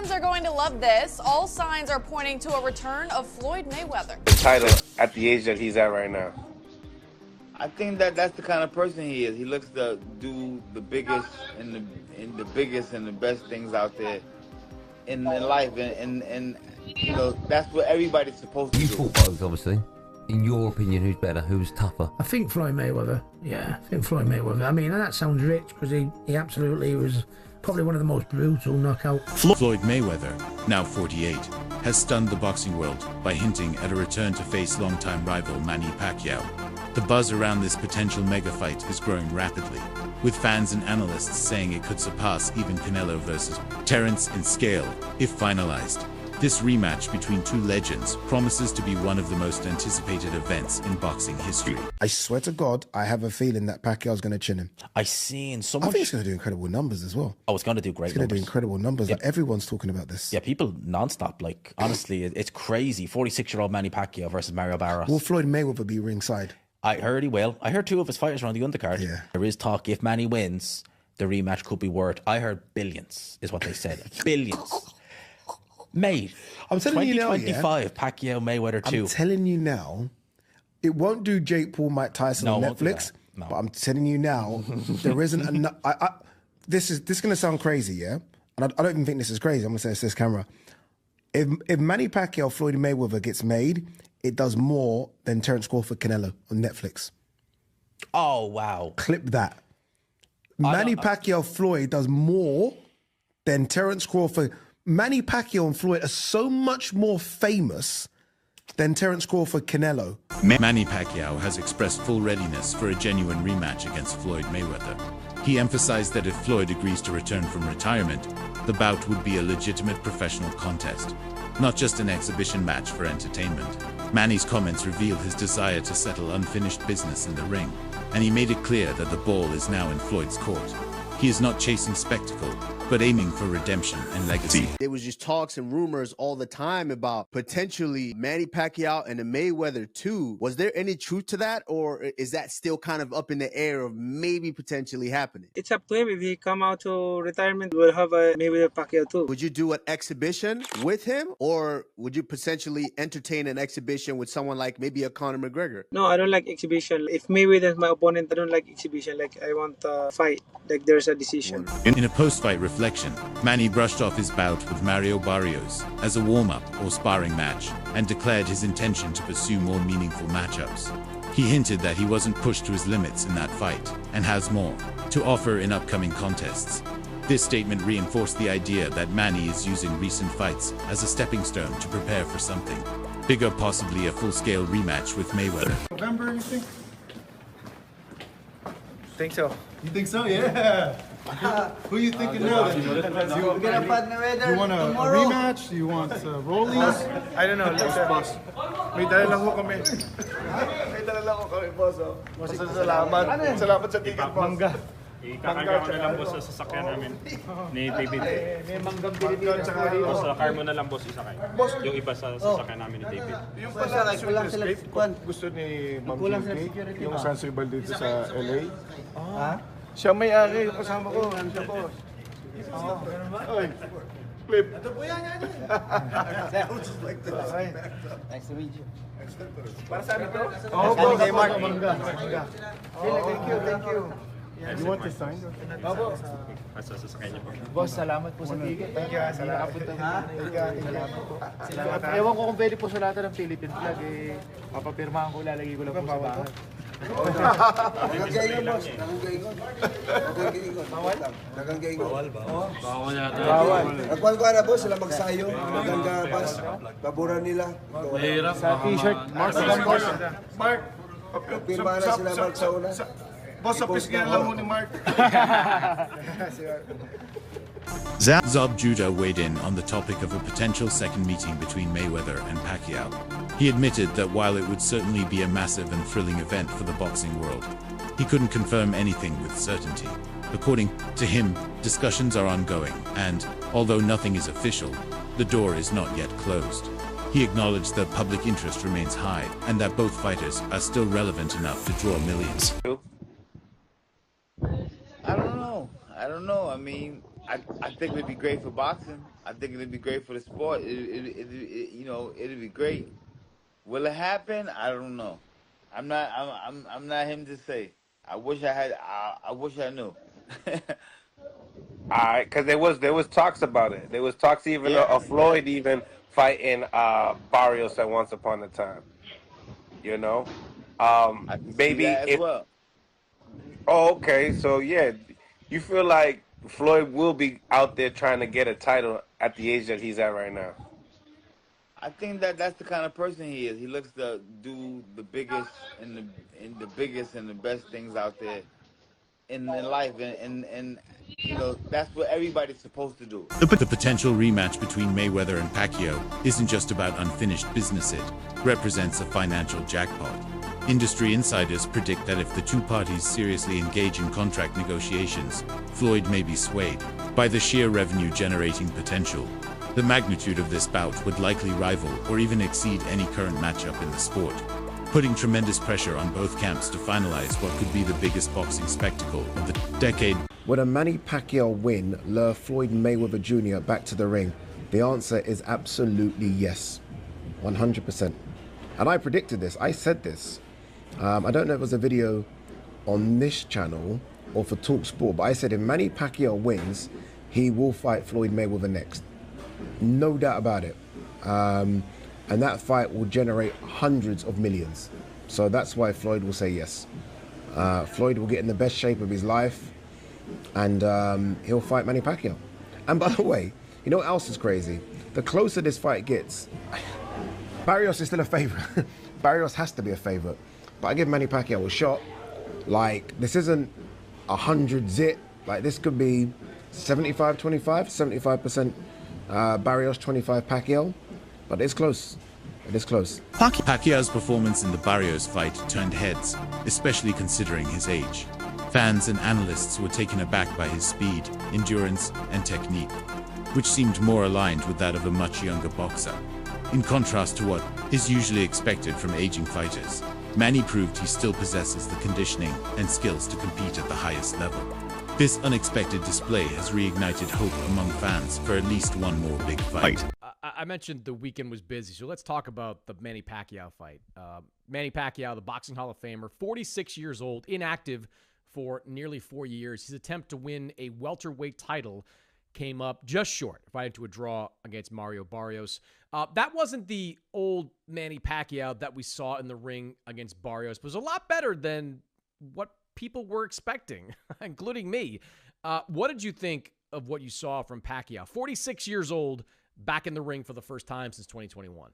fans are going to love this. All signs are pointing to a return of Floyd Mayweather. The title at the age that he's at right now. I think that's the kind of person he is. He looks to do the biggest and the best things out there in life, and you know that's what everybody's supposed to do. You fought both, obviously. In your opinion, who's better? Who's tougher? I think Floyd Mayweather. Yeah, I think Floyd Mayweather. I mean, and that sounds rich because he absolutely was probably one of the most brutal knockout. Floyd Mayweather, now 48, has stunned the boxing world by hinting at a return to face longtime rival Manny Pacquiao. The buzz around this potential mega fight is growing rapidly, with fans and analysts saying it could surpass even Canelo versus Terence in scale if finalized. This rematch between two legends promises to be one of the most anticipated events in boxing history. I swear to God, I have a feeling that Pacquiao's going to chin him. I seen so much. I think it's going to do incredible numbers as well. Oh, it's going to do great. It's going to do incredible numbers. Yep. Like, everyone's talking about this. Yeah, people nonstop. Like, honestly, it's crazy. 46-year-old Manny Pacquiao versus Mario Barros. Will Floyd Mayweather be ringside? I heard he will. I heard two of his fighters are on the undercard. Yeah. There is talk if Manny wins, the rematch could be worth, I heard billions, is what they said. Billions. Mate, I'm telling you now, 2025, Pacquiao Mayweather 2. I'm telling you now, it won't do Jake Paul, Mike Tyson on Netflix. No. But I'm telling you now, there isn't enough. This is going to sound crazy, yeah? And I don't even think this is crazy. I'm going to say it's this camera. If Manny Pacquiao, Floyd Mayweather gets made, it does more than Terence Crawford Canelo on Netflix. Oh, wow. Clip that. Manny Pacquiao Floyd does more than Terence Crawford. Manny Pacquiao and Floyd are so much more famous than Terence Crawford Canelo. Manny Pacquiao has expressed full readiness for a genuine rematch against Floyd Mayweather. He emphasized that if Floyd agrees to return from retirement, the bout would be a legitimate professional contest, not just an exhibition match for entertainment. Manny's comments revealed his desire to settle unfinished business in the ring, and he made it clear that the ball is now in Floyd's court. He is not chasing spectacle, but aiming for redemption and legacy. There was just talks and rumors all the time about potentially Manny Pacquiao and the Mayweather 2. Was there any truth to that, or is that still kind of up in the air of maybe potentially happening? It's up to him. If he come out to retirement, we'll have a Mayweather Pacquiao 2. Would you do an exhibition with him, or would you potentially entertain an exhibition with someone like maybe a Conor McGregor? No, I don't like exhibition. If Mayweather is my opponent, I don't like exhibition. Like, I want a fight. Like, there's a decision. In a post-fight reflection, Manny brushed off his bout with Mario Barrios as a warm-up or sparring match and declared his intention to pursue more meaningful matchups. He hinted that he wasn't pushed to his limits in that fight and has more to offer in upcoming contests. This statement reinforced the idea that Manny is using recent fights as a stepping stone to prepare for something bigger, possibly a full-scale rematch with Mayweather. November, you think? Think so. You think so? Yeah. Who you thinking now? You want a rematch? You want rollies? I don't know. Boss. May dala lang ko kami. May dala lang ko kami, boss. Salamat. Salamat sa ticket, boss. Mangga. Ikakagawa na lang boss sa sasakyan namin ni David. May manggang Pilipino. Boss, sa car mo na lang boss isakay. Yung iba sa sasakyan namin ni David. Yung pala gusto ni Ma'am Jinky, yung San Sibal dito sa LA. Siya may-ari, yung kasama ko. Siya po. Oy, Flip. Ito po yan. Nice to meet you. Para saan ito? Oo, po. Mangga. Thank you. You want to sign? Opo. Sasakyan niyo po. Boss, salamat po sa ticket. Thank you. Salamat po. Ewan ko kung pwede po sa lahat ng Philippine flag. Papapirmahan ko, lalagay ko lang po sa bahay. Bawal ba? Bawal yata. Bawal. Nagkuhan ko na po sila magsayo. Maganda pas. Paboran nila. Mahirap. Sa t-shirt. Mark. Pirma na sila Mark sa una. Boss, sa pisngan lang mo ni Mark. Zob Judah weighed in on the topic of a potential second meeting between Mayweather and Pacquiao. He admitted that while it would certainly be a massive and thrilling event for the boxing world, he couldn't confirm anything with certainty. According to him, discussions are ongoing, and although nothing is official, the door is not yet closed. He acknowledged that public interest remains high and that both fighters are still relevant enough to draw millions. I don't know. I mean, I think it'd be great for boxing. I think it'd be great for the sport. You know, it'd be great. Will it happen? I don't know. I'm not him to say. I wish I had. I wish I knew. Alright, because there was talks about it. There was talks even Yeah, of Floyd even fighting Barrios at once upon a time. You know, I can see maybe that as if. well. Oh, okay. So yeah, you feel like Floyd will be out there trying to get a title at the age that he's at right now. I think that that's the kind of person he is. He looks to do the biggest and the best things out there in life, and you know that's what everybody's supposed to do. The potential rematch between Mayweather and Pacquiao isn't just about unfinished business, it represents a financial jackpot. Industry insiders predict that if the two parties seriously engage in contract negotiations, Floyd may be swayed by the sheer revenue-generating potential. The magnitude of this bout would likely rival or even exceed any current matchup in the sport, putting tremendous pressure on both camps to finalize what could be the biggest boxing spectacle of the decade. Would a Manny Pacquiao win lure Floyd Mayweather Jr. back to the ring? The answer is absolutely yes. 100%. And I predicted this. I said this. I don't know if it was a video on this channel or for TalkSport, but I said if Manny Pacquiao wins, he will fight Floyd Mayweather next. No doubt about it. And that fight will generate hundreds of millions. So that's why Floyd will say yes. Floyd will get in the best shape of his life, and he'll fight Manny Pacquiao. And by the way, you know what else is crazy? The closer this fight gets, Barrios is still a favorite. Barrios has to be a favorite. But I give Manny Pacquiao a shot. Like, this isn't 100 zit. Like, this could be 75-25, 75% Barrios, 25 Pacquiao. But it's close. It is close. Pacquiao's performance in the Barrios fight turned heads, especially considering his age. Fans and analysts were taken aback by his speed, endurance, and technique, which seemed more aligned with that of a much younger boxer. In contrast to what is usually expected from aging fighters, Manny proved he still possesses the conditioning and skills to compete at the highest level. This unexpected display has reignited hope among fans for at least one more big fight. I mentioned the weekend was busy, so let's talk about the Manny Pacquiao fight. Manny Pacquiao, the Boxing Hall of Famer, 46 years old, inactive for nearly 4 years. His attempt to win a welterweight title came up just short, fighting to a draw against Mario Barrios. That wasn't the old Manny Pacquiao that we saw in the ring against Barrios. It was a lot better than what people were expecting, including me. What did you think of what you saw from Pacquiao? 46 years old, back in the ring for the first time since 2021.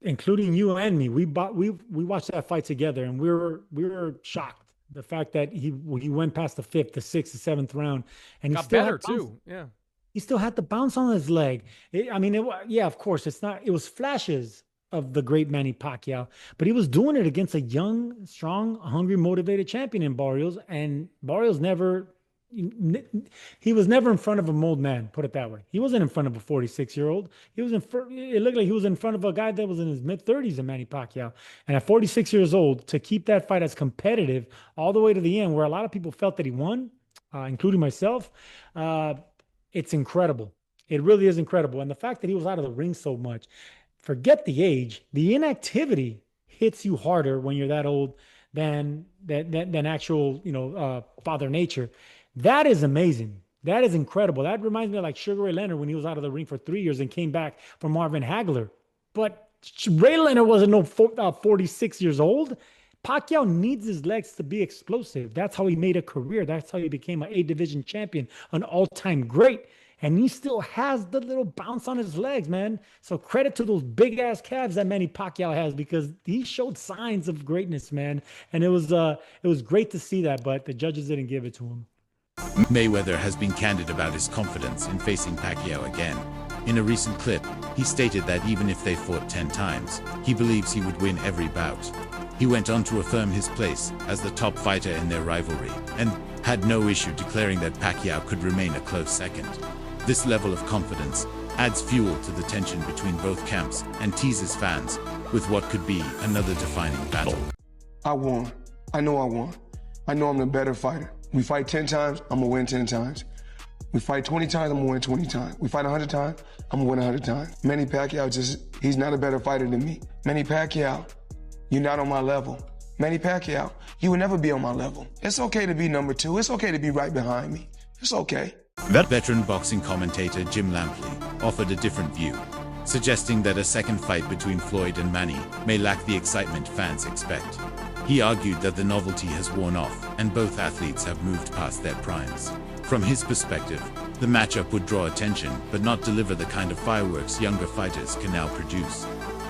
Including you and me, we watched that fight together, and we were shocked. The fact that he went past the 5th, the 6th, the 7th round, and he got still better too. Yeah, he still had the bounce on his leg. Yeah, of course, it was flashes of the great Manny Pacquiao, but he was doing it against a young, strong, hungry, motivated champion in Barrios, and Barrios he was never in front of a old man, put it that way. He wasn't in front of a 46-year-old. It looked like he was in front of a guy that was in his mid-30s in Manny Pacquiao. And at 46 years old, to keep that fight as competitive all the way to the end, where a lot of people felt that he won, including myself, it's incredible. It really is incredible. And the fact that he was out of the ring so much, forget the age, the inactivity hits you harder when you're that old than actual, Father Nature. That is amazing. That is incredible. That reminds me of like Sugar Ray Leonard when he was out of the ring for 3 years and came back for Marvin Hagler. But Ray Leonard wasn't no 46 years old. Pacquiao needs his legs to be explosive. That's how he made a career. That's how he became an A-division champion, an all-time great. And he still has the little bounce on his legs, man. So credit to those big-ass calves that Manny Pacquiao has, because he showed signs of greatness, man. And it was great to see that, but the judges didn't give it to him. Mayweather has been candid about his confidence in facing Pacquiao again. In a recent clip, he stated that even if they fought 10 times, he believes he would win every bout. He went on to affirm his place as the top fighter in their rivalry, and had no issue declaring that Pacquiao could remain a close second. This level of confidence adds fuel to the tension between both camps and teases fans with what could be another defining battle. I won. I know I won. I know I'm the better fighter. We fight 10 times, I'm gonna win 10 times. We fight 20 times, I'm gonna win 20 times. We fight 100 times, I'm gonna win 100 times. Manny Pacquiao he's not a better fighter than me. Manny Pacquiao, you're not on my level. Manny Pacquiao, you will never be on my level. It's okay to be number 2. It's okay to be right behind me. It's okay. Veteran boxing commentator Jim Lampley offered a different view, suggesting that a second fight between Floyd and Manny may lack the excitement fans expect. He argued that the novelty has worn off and both athletes have moved past their primes. From his perspective, the matchup would draw attention but not deliver the kind of fireworks younger fighters can now produce.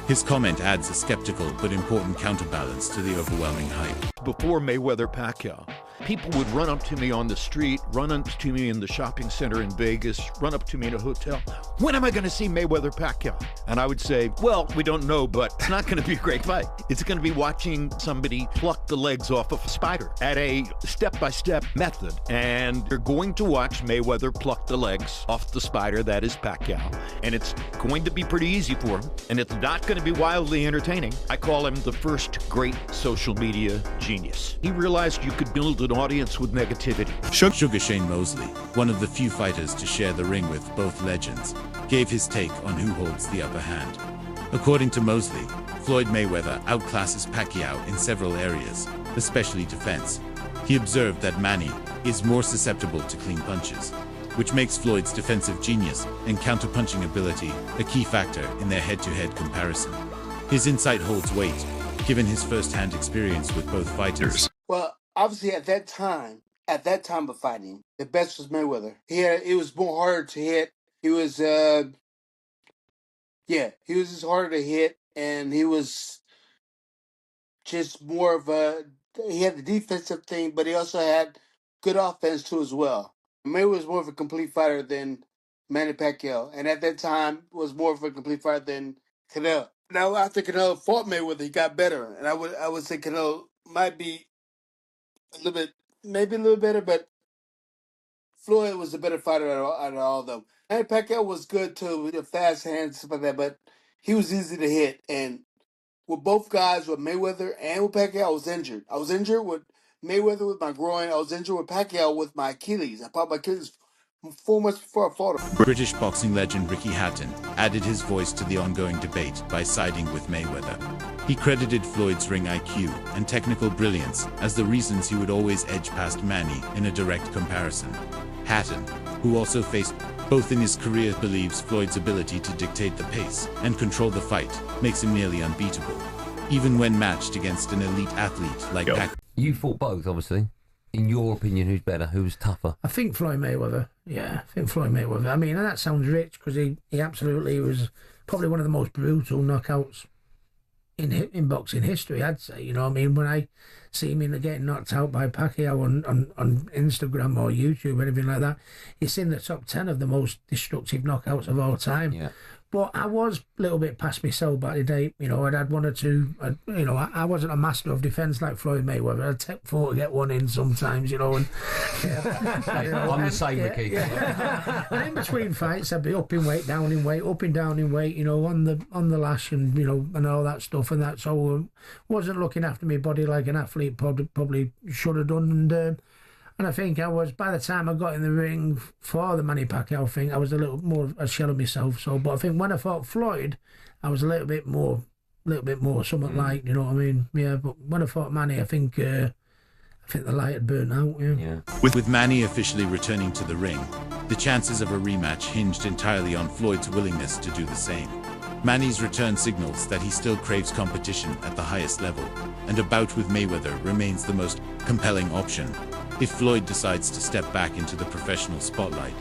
His comment adds a skeptical but important counterbalance to the overwhelming hype. Before Mayweather-Pacquiao, people would run up to me on the street, run up to me in the shopping center in Vegas, run up to me in a hotel. When am I going to see Mayweather-Pacquiao? And I would say, well, we don't know, but it's not going to be a great fight. It's going to be watching somebody pluck the legs off of a spider at a step-by-step method. And you're going to watch Mayweather pluck the legs off the spider that is Pacquiao. And it's going to be pretty easy for him. And it's not going to be wildly entertaining. I call him the first great social media genius. He realized you could build an audience with negativity. Sugar Shane Mosley, one of the few fighters to share the ring with both legends, gave his take on who holds the upper hand. According to Mosley, Floyd Mayweather outclasses Pacquiao in several areas, especially defense. He observed that Manny is more susceptible to clean punches, which makes Floyd's defensive genius and counter-punching ability a key factor in their head-to-head comparison. His insight holds weight, given his first-hand experience with both fighters. Well, obviously at that time of fighting, the best was Mayweather. It was more harder to hit. He was just harder to hit, and he was just more of he had the defensive thing, but he also had good offense too as well. Mayweather was more of a complete fighter than Manny Pacquiao, and at that time was more of a complete fighter than Canelo. Now after Canelo fought Mayweather, he got better, and I would say Canelo might be maybe a little better, but Floyd was the better fighter out of all of them. Manny Pacquiao was good too, with the fast hands, stuff like that, but he was easy to hit. And with both guys, with Mayweather and with Pacquiao, I was injured. I was injured with Mayweather with my groin. I was injured with Pacquiao with my Achilles. I popped my Achilles 4 months before I fought him. British boxing legend Ricky Hatton added his voice to the ongoing debate by siding with Mayweather. He credited Floyd's ring IQ and technical brilliance as the reasons he would always edge past Manny in a direct comparison. Hatton, who also faced both in his career, believes Floyd's ability to dictate the pace and control the fight makes him nearly unbeatable, even when matched against an elite athlete like Pacquiao. You fought both, obviously. In your opinion, who's better? Who's tougher? I think Floyd Mayweather. Yeah, I think Floyd Mayweather. I mean, and that sounds rich because he absolutely was probably one of the most brutal knockouts in boxing history, I'd say. You know what I mean? When I see him getting knocked out by Pacquiao on Instagram or YouTube or anything like that, it's in the top 10 of the most destructive knockouts of all time. Yeah. But I was a little bit past myself back in the day. You know, I'd had one or two. I wasn't a master of defence like Floyd Mayweather. I'd take 4 to get one in sometimes, you know. And I'm the same, Ricky. Yeah. And in between fights, I'd be up in weight, down in weight, up and down in weight. You know, on the lash and and all that stuff and that. So wasn't looking after my body like an athlete probably should have done. And I think I was, by the time I got in the ring for the Manny Pacquiao thing, I was a little more a shell of myself. So, but I think when I fought Floyd, I was a little bit more, something like, you know what I mean? Yeah. But when I fought Manny, I think the light had burnt out. Yeah. With Manny officially returning to the ring, the chances of a rematch hinged entirely on Floyd's willingness to do the same. Manny's return signals that he still craves competition at the highest level, and a bout with Mayweather remains the most compelling option. If Floyd decides to step back into the professional spotlight,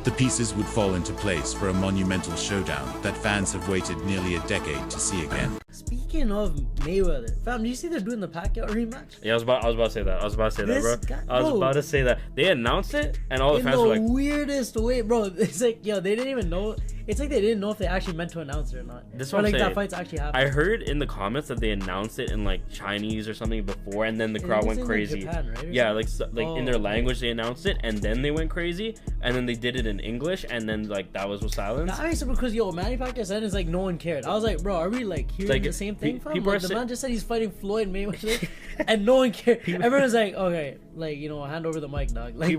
the pieces would fall into place for a monumental showdown that fans have waited nearly a decade to see again. Speaking of Mayweather, fam, do you see they're doing the Pacquiao rematch? Yeah, I was about to say that. I was about to say that, bro. Guy, I was about to say that. They announced it, and all the fans were like, in the weirdest way, bro. It's like, yo, they didn't even know. It's like they didn't know if they actually meant to announce it or not. This is what I'm saying. That fight's actually happening. I heard in the comments that they announced it in like Chinese or something before, and then the crowd went crazy. Japan, right, yeah, like in their language they announced it, and then they went crazy, and then they did it in English, and then like that was with silence. That makes sense because Manny Pacquiao said it's like no one cared. I was like, bro, are we like hearing the same thing from? Like, the man just said he's fighting Floyd Mayweather, and no one cared. Everyone's like, okay, like hand over the mic, dog. Like,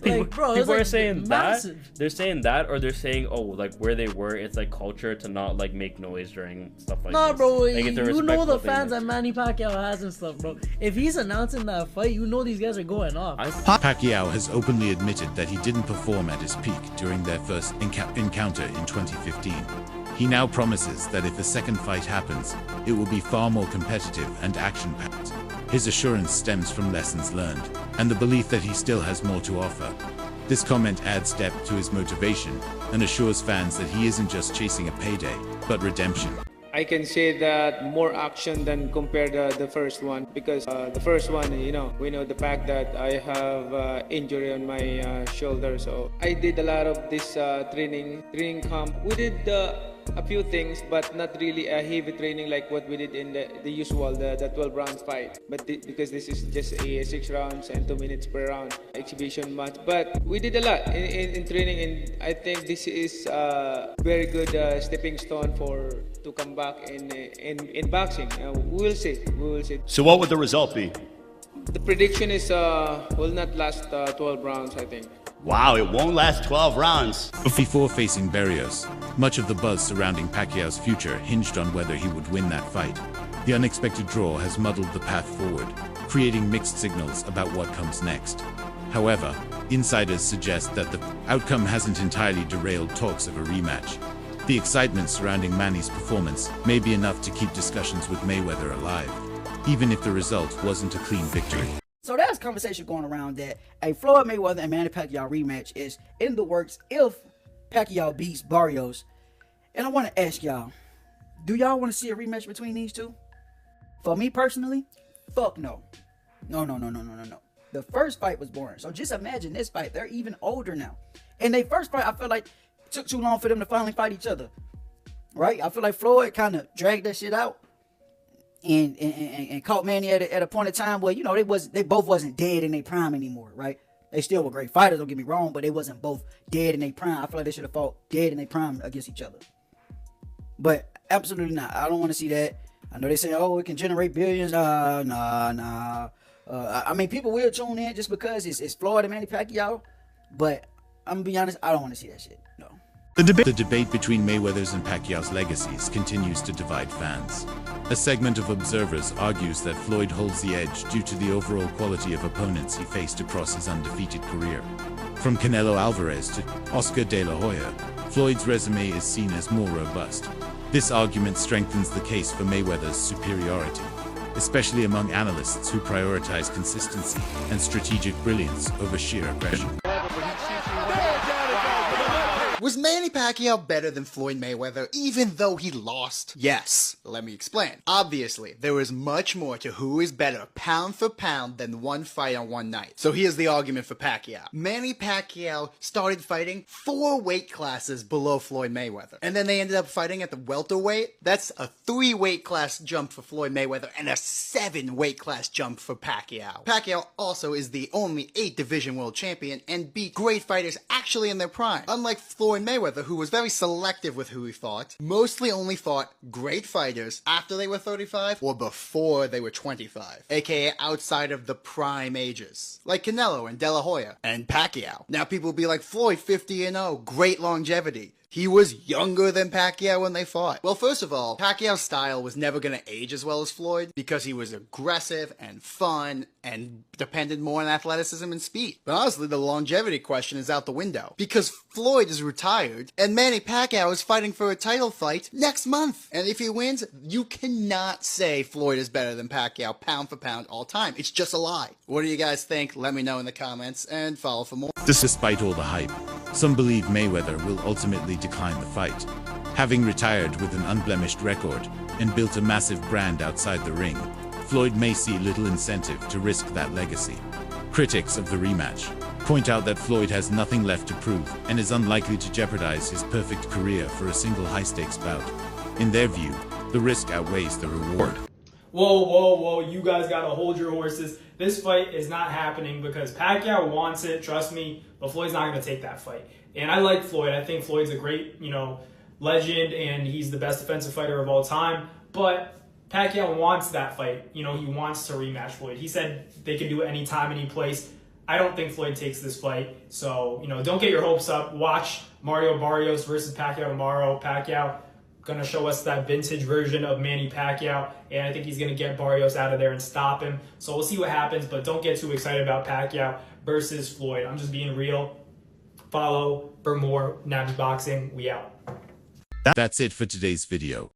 Like, bro, people like are saying massive. that. They're saying that, or they're saying, oh, like where they were, it's like culture to not like make noise during stuff like Nah, this. bro, Like, it's a you know the respectful thing fans to- that Manny Pacquiao has and stuff, bro. If he's announcing that fight, you know these guys are going off. Pacquiao has openly admitted that he didn't perform at his peak during their first encounter in 2015. He now promises that if a second fight happens, it will be far more competitive and action-packed. His assurance stems from lessons learned and the belief that he still has more to offer. This comment adds depth to his motivation and assures fans that he isn't just chasing a payday, but redemption. I can say that more action than compared to the first one, because the first one, you know, we know the fact that I have injury on my shoulder, so I did a lot of this training camp. We did a few things, but not really a heavy training like what we did in the usual, the 12 rounds fight. But because this is just a 6 rounds and 2 minutes per round exhibition match. But we did a lot in training, and I think this is a very good stepping stone to come back in boxing. We will see. So what would the result be? The prediction is will not last 12 rounds, I think. Wow, it won't last 12 rounds. Before facing Berrios, much of the buzz surrounding Pacquiao's future hinged on whether he would win that fight. The unexpected draw has muddled the path forward, creating mixed signals about what comes next. However, insiders suggest that the outcome hasn't entirely derailed talks of a rematch. The excitement surrounding Manny's performance may be enough to keep discussions with Mayweather alive, even if the result wasn't a clean victory. So there's conversation going around that a Floyd Mayweather and Manny Pacquiao rematch is in the works if Pacquiao beats Barrios. And I want to ask y'all, do y'all want to see a rematch between these two? For me personally, fuck no. No. The first fight was boring. So just imagine this fight. They're even older now. And their first fight, I feel like it took too long for them to finally fight each other. Right? I feel like Floyd kind of dragged that shit out. And caught Manny at a point in time where, you know, they both wasn't dead in their prime anymore, right? They still were great fighters, don't get me wrong, but they wasn't both dead in their prime. I feel like they should have fought dead in their prime against each other. But absolutely not. I don't want to see that. I know they say, oh, it can generate billions. Nah. I mean, people will tune in just because it's Floyd and Manny Pacquiao, but I'm gonna be honest, I don't want to see that shit. No. The debate between Mayweather's and Pacquiao's legacies continues to divide fans. A segment of observers argues that Floyd holds the edge due to the overall quality of opponents he faced across his undefeated career. From Canelo Alvarez to Oscar de la Hoya, Floyd's resume is seen as more robust. This argument strengthens the case for Mayweather's superiority, especially among analysts who prioritize consistency and strategic brilliance over sheer aggression. Was Manny Pacquiao better than Floyd Mayweather even though he lost? Yes. Let me explain. Obviously, there is much more to who is better pound for pound than one fight on one night. So here's the argument for Pacquiao. Manny Pacquiao started fighting 4 weight classes below Floyd Mayweather. And then they ended up fighting at the welterweight. That's a 3 weight class jump for Floyd Mayweather and a 7 weight class jump for Pacquiao. Pacquiao also is the only 8 division world champion and beat great fighters actually in their prime. Unlike Floyd Mayweather, who was very selective with who he fought, mostly only fought great fighters after they were 35 or before they were 25, aka outside of the prime ages, like Canelo and De La Hoya and Pacquiao. Now people will be like, Floyd 50-0, great longevity. He was younger than Pacquiao when they fought. Well, first of all, Pacquiao's style was never going to age as well as Floyd because he was aggressive and fun and depended more on athleticism and speed. But honestly, the longevity question is out the window because Floyd is retired and Manny Pacquiao is fighting for a title fight next month. And if he wins, you cannot say Floyd is better than Pacquiao pound for pound all time. It's just a lie. What do you guys think? Let me know in the comments and follow for more. Despite all the hype, some believe Mayweather will ultimately decline the fight. Having retired with an unblemished record and built a massive brand outside the ring, Floyd may see little incentive to risk that legacy. Critics of the rematch point out that Floyd has nothing left to prove and is unlikely to jeopardize his perfect career for a single high-stakes bout. In their view, the risk outweighs the reward. Whoa, you guys gotta hold your horses. This fight is not happening because Pacquiao wants it, trust me, but Floyd's not gonna take that fight. And I like Floyd. I think Floyd's a great, legend, and he's the best defensive fighter of all time. But Pacquiao wants that fight. He wants to rematch Floyd. He said they can do it anytime, any place. I don't think Floyd takes this fight. So, you know, don't get your hopes up. Watch Mario Barrios versus Pacquiao tomorrow. Pacquiao going to show us that vintage version of Manny Pacquiao, and I think he's going to get Barrios out of there and stop him. So we'll see what happens, but don't get too excited about Pacquiao versus Floyd. I'm just being real. Follow for more Nabs Boxing. We out. That's it for today's video.